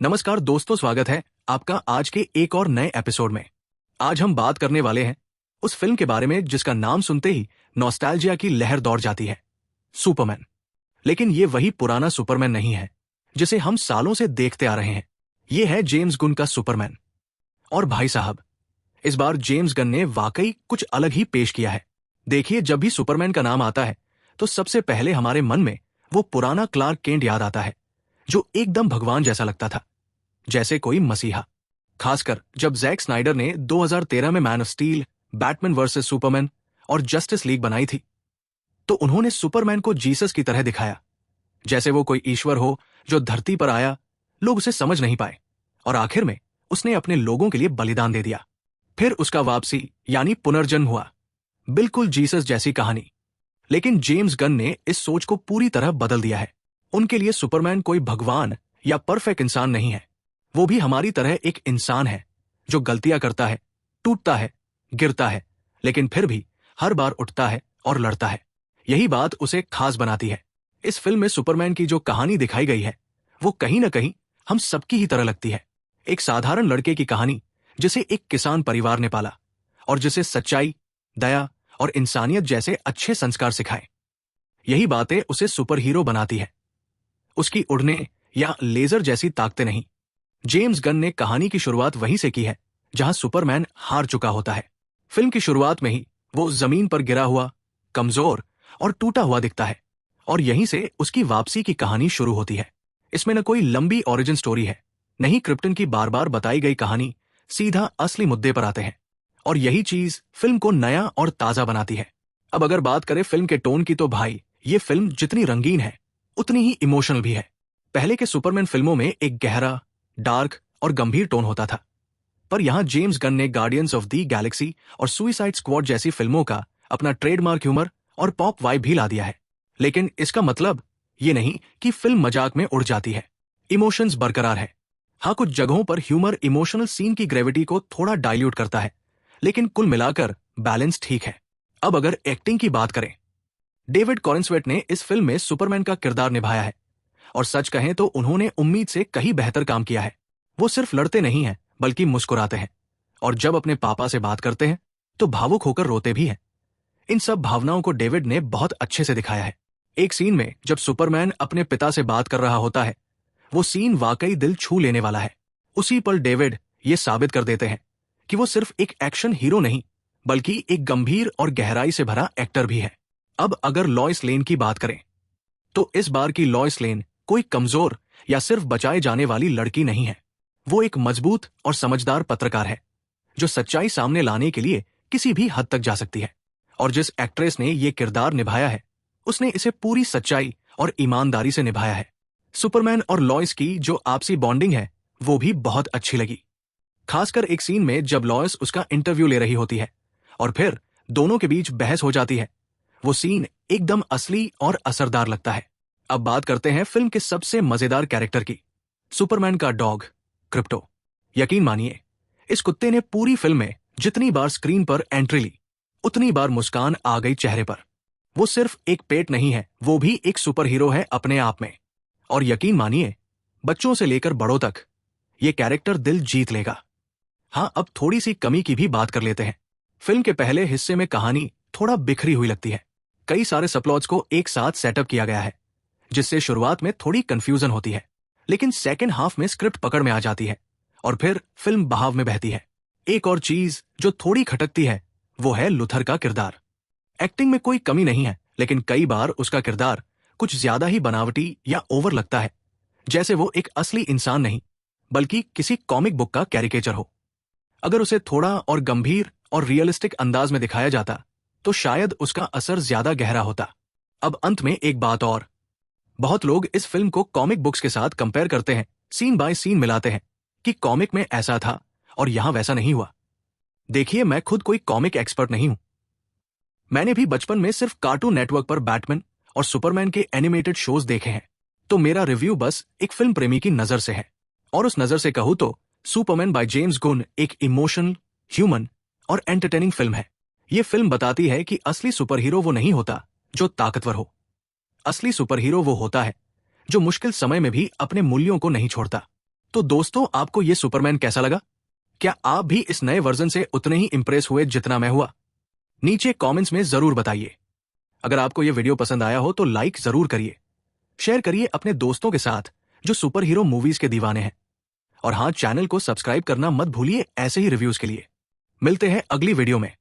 नमस्कार दोस्तों, स्वागत है आपका आज के एक और नए एपिसोड में। आज हम बात करने वाले हैं उस फिल्म के बारे में जिसका नाम सुनते ही नॉस्टैल्जिया की लहर दौड़ जाती है, सुपरमैन। लेकिन ये वही पुराना सुपरमैन नहीं है जिसे हम सालों से देखते आ रहे हैं। ये है जेम्स गुन का सुपरमैन। और भाई साहब, इस बार जेम्स गन ने वाकई कुछ अलग ही पेश किया है। देखिए, जब भी सुपरमैन का नाम आता है तो सबसे पहले हमारे मन में वो पुराना क्लार्क केंट याद आता है, जो एकदम भगवान जैसा लगता था, जैसे कोई मसीहा। खासकर जब जैक स्नाइडर ने 2013 में man of steel, Batman versus Superman और जस्टिस लीग बनाई थी, तो उन्होंने सुपरमैन को जीसस की तरह दिखाया, जैसे वो कोई ईश्वर हो जो धरती पर आया, लोग उसे समझ नहीं पाए और आखिर में उसने अपने लोगों के लिए बलिदान दे दिया। फिर उसका वापसी यानी पुनर्जन्म हुआ, बिल्कुल जीसस जैसी कहानी। लेकिन जेम्स गन ने इस सोच को पूरी तरह बदल दिया है। उनके लिए सुपरमैन कोई भगवान या परफेक्ट इंसान नहीं है। वो भी हमारी तरह एक इंसान है जो गलतियां करता है, टूटता है, गिरता है, लेकिन फिर भी हर बार उठता है और लड़ता है। यही बात उसे खास बनाती है। इस फिल्म में सुपरमैन की जो कहानी दिखाई गई है वो कहीं ना कहीं हम सबकी ही तरह लगती है। एक साधारण लड़के की कहानी जिसे एक किसान परिवार ने पाला और जिसे सच्चाई, दया और इंसानियत जैसे अच्छे संस्कार सिखाए। यही बातें उसे सुपर हीरो बनाती है, उसकी उड़ने या लेजर जैसी ताकतें नहीं। जेम्स गन ने कहानी की शुरुआत वहीं से की है जहां सुपरमैन हार चुका होता है। फिल्म की शुरुआत में ही वो जमीन पर गिरा हुआ, कमजोर और टूटा हुआ दिखता है, और यहीं से उसकी वापसी की कहानी शुरू होती है। इसमें न कोई लंबी ओरिजिन स्टोरी है, नहीं क्रिप्टन की बार बार बताई गई कहानी, सीधा असली मुद्दे पर आते हैं, और यही चीज फिल्म को नया और ताजा बनाती है। अब अगर बात करें फिल्म के टोन की, तो भाई, ये फिल्म जितनी रंगीन है उतनी ही इमोशनल भी है। पहले के सुपरमैन फिल्मों में एक गहरा, डार्क और गंभीर टोन होता था, पर यहां जेम्स गन ने गार्डियंस ऑफ द गैलेक्सी और सुसाइड स्क्वाड जैसी फिल्मों का अपना ट्रेडमार्क ह्यूमर और पॉप वाइब भी ला दिया है। लेकिन इसका मतलब ये नहीं कि फिल्म मजाक में उड़ जाती है। इमोशंस बरकरार है। हाँ, कुछ जगहों पर ह्यूमर इमोशनल सीन की ग्रेविटी को थोड़ा डाइल्यूट करता है, लेकिन कुल मिलाकर बैलेंस ठीक है। अब अगर एक्टिंग की बात करें, डेविड कॉरेंसवेट ने इस फिल्म में सुपरमैन का किरदार निभाया है, और सच कहें तो उन्होंने उम्मीद से कहीं बेहतर काम किया है। वो सिर्फ लड़ते नहीं हैं, बल्कि मुस्कुराते हैं, और जब अपने पापा से बात करते हैं तो भावुक होकर रोते भी हैं। इन सब भावनाओं को डेविड ने बहुत अच्छे से दिखाया है। एक सीन में जब सुपरमैन अपने पिता से बात कर रहा होता है, वो सीन वाकई दिल छू लेने वाला है। उसी पल डेविड ये साबित कर देते हैं कि वो सिर्फ एक एक्शन हीरो नहीं, बल्कि एक गंभीर और गहराई से भरा एक्टर भी है। अब अगर लॉइस लेन की बात करें, तो इस बार की लॉइस लेन कोई कमजोर या सिर्फ बचाए जाने वाली लड़की नहीं है। वो एक मजबूत और समझदार पत्रकार है, जो सच्चाई सामने लाने के लिए किसी भी हद तक जा सकती है। और जिस एक्ट्रेस ने ये किरदार निभाया है, उसने इसे पूरी सच्चाई और ईमानदारी से निभाया है। सुपरमैन और लॉइस की जो आपसी बॉन्डिंग है वो भी बहुत अच्छी लगी। खासकर एक सीन में जब लॉइस उसका इंटरव्यू ले रही होती है और फिर दोनों के बीच बहस हो जाती है, वो सीन एकदम असली और असरदार लगता है। अब बात करते हैं फिल्म के सबसे मजेदार कैरेक्टर की, सुपरमैन का डॉग क्रिप्टो। यकीन मानिए, इस कुत्ते ने पूरी फिल्म में जितनी बार स्क्रीन पर एंट्री ली, उतनी बार मुस्कान आ गई चेहरे पर। वो सिर्फ एक पेट नहीं है, वो भी एक सुपर हीरो है अपने आप में। और यकीन मानिए, बच्चों से लेकर बड़ों तक ये कैरेक्टर दिल जीत लेगा। हाँ, अब थोड़ी सी कमी की भी बात कर लेते हैं। फिल्म के पहले हिस्से में कहानी थोड़ा बिखरी हुई लगती है। कई सारे सबप्लॉट्स को एक साथ सेटअप किया गया है, जिससे शुरुआत में थोड़ी कंफ्यूजन होती है, लेकिन सेकेंड हाफ में स्क्रिप्ट पकड़ में आ जाती है और फिर फिल्म बहाव में बहती है। एक और चीज जो थोड़ी खटकती है वो है लुथर का किरदार। एक्टिंग में कोई कमी नहीं है, लेकिन कई बार उसका किरदार कुछ ज्यादा ही बनावटी या ओवर लगता है, जैसे वो एक असली इंसान नहीं बल्कि किसी कॉमिक बुक का कैरिकेचर हो। अगर उसे थोड़ा और गंभीर और रियलिस्टिक अंदाज में दिखाया जाता तो शायद उसका असर ज्यादा गहरा होता। अब अंत में एक बात और, बहुत लोग इस फिल्म को कॉमिक बुक्स के साथ कंपेयर करते हैं, सीन बाय सीन मिलाते हैं कि कॉमिक में ऐसा था और यहां वैसा नहीं हुआ। देखिए, मैं खुद कोई कॉमिक एक्सपर्ट नहीं हूं। मैंने भी बचपन में सिर्फ कार्टून नेटवर्क पर बैटमैन और सुपरमैन के एनिमेटेड शोज देखे हैं, तो मेरा रिव्यू बस एक फिल्म प्रेमी की नजर से है। और उस नजर से कहूं तो सुपरमैन बाय जेम्स गुन एक इमोशनल, ह्यूमन और एंटरटेनिंग फिल्म है। ये फिल्म बताती है कि असली सुपर हीरो वो नहीं होता जो ताकतवर हो। असली सुपर हीरो वो होता है जो मुश्किल समय में भी अपने मूल्यों को नहीं छोड़ता। तो दोस्तों, आपको ये सुपरमैन कैसा लगा? क्या आप भी इस नए वर्जन से उतने ही इंप्रेस हुए जितना मैं हुआ? नीचे कमेंट्स में जरूर बताइए। अगर आपको ये वीडियो पसंद आया हो तो लाइक जरूर करिए, शेयर करिए अपने दोस्तों के साथ जो सुपर हीरो मूवीज के दीवाने हैं। और हाँ, चैनल को सब्सक्राइब करना मत भूलिए ऐसे ही रिव्यूज के लिए। मिलते हैं अगली वीडियो में।